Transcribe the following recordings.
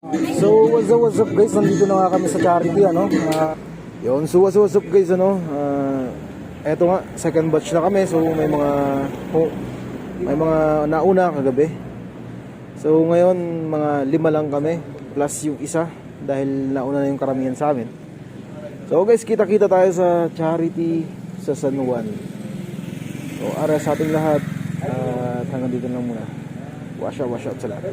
So what's up guys, nandito na nga kami sa charity ano. Yun, so what's up guys ano. Eto nga, second batch na kami. So may mga nauna kagabi. So ngayon mga 5 lang kami plus yung isa dahil nauna na yung karamihan sa amin. So guys, kita-kita tayo sa charity sa San Juan. So ara sa ating lahat at hanggang dito lang muna. Wash out sa lahat.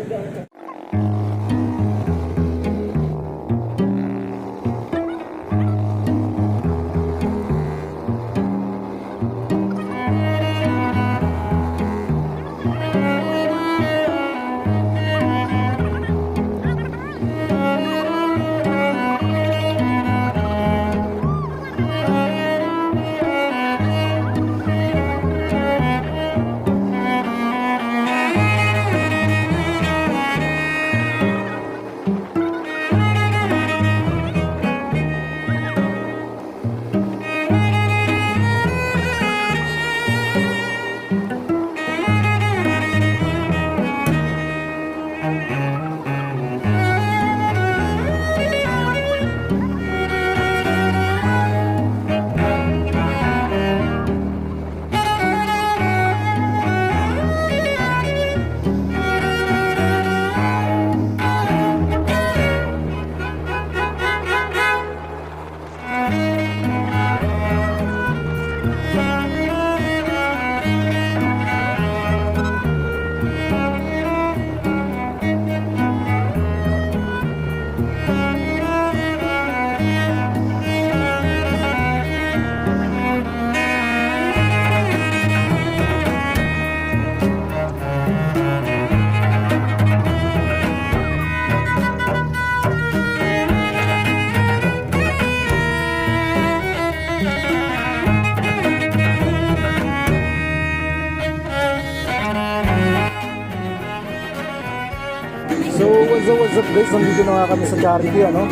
So what's up guys, nandito na nga kami sa charity ano.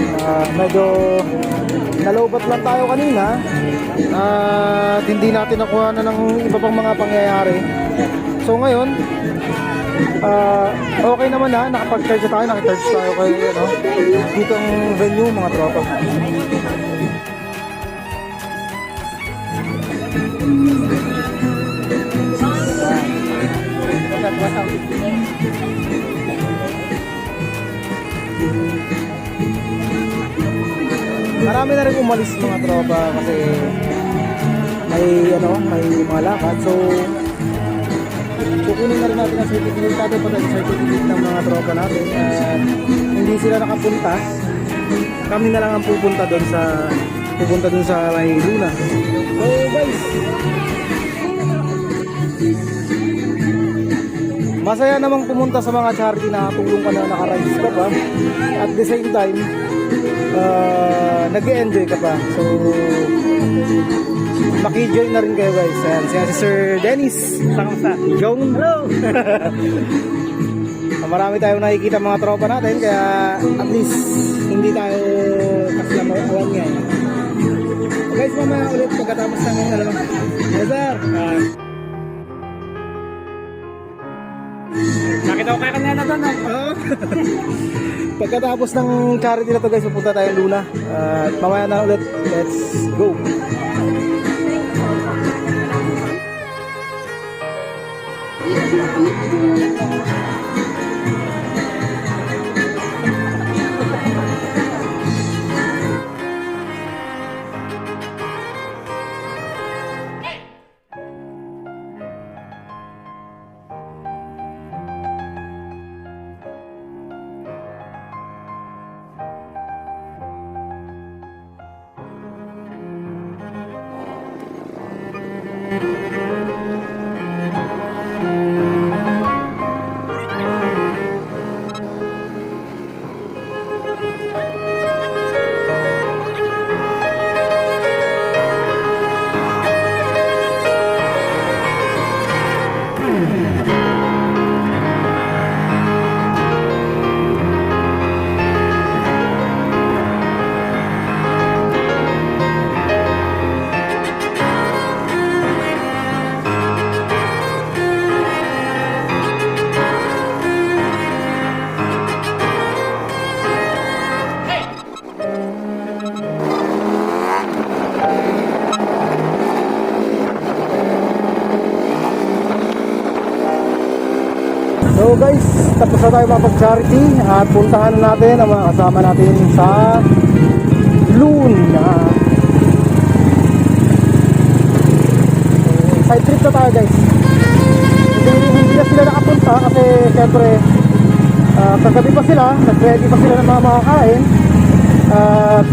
Medyo nalobat lang tayo kanina at hindi natin nakuha na ng iba pang mga pangyayari. So ngayon okay naman na, nakapag-charge tayo, nakicharge tayo kay ano, dito ang venue mga tropa. Marami na rin umalis mga tropa kasi may mga lakad. So kukunin na rin natin ang certificate natin, pati certificate ng mga tropa natin. Hindi sila nakapunta, kami na lang ang pupunta doon sa may Luna. So guys, masaya namang pumunta sa mga charity na tulong ka na, naka-rise ka pa. At the same time, nag-enjoy ka pa. So maki-join na rin kayo guys. Ayan, siya si Sir Dennis. Kamusta? Jong. Hello. Marami tayong nakikita mga tropa natin, kaya at least hindi tayo kaslamawan ngayon. Guys, mamaya ulit pagkatapos ng yes sir. Nakita ko kaya kanina na doon. Pagkatapos ng charity na to guys, pupunta tayong Luna. At mamaya na ulit. Let's go. na tayo mapag-charity at puntahan na natin ang mga kasama natin sa Luna. Side trip na tayo guys. Hindi na sila nakapunta kasi syempre kagabi pa sila, nag-ready pa sila ng mga makakain at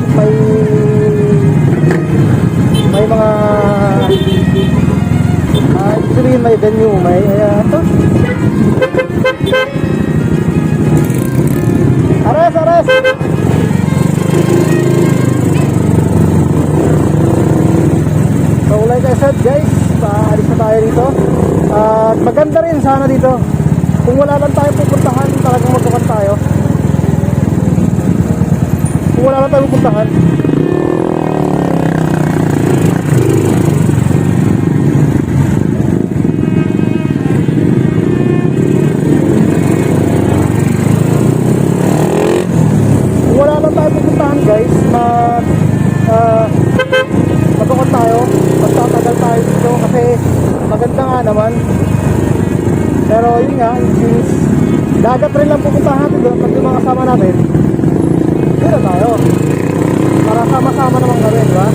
may mga ibig sabihin may venue, may ito. Ares! So like I said guys, paalis na tayo dito. At maganda rin sana dito. Kung wala lang tayo pupuntahan, talagang matukan tayo. Kung wala lang tayo pupuntahan, guys, matukan tayo, magtatagal tayo dito kasi maganda nga naman. Pero yun nga, since dagat rin lang pupuntahan natin doon pag yung mga kasama natin, doon na tayo para sama-sama naman kami, di ba?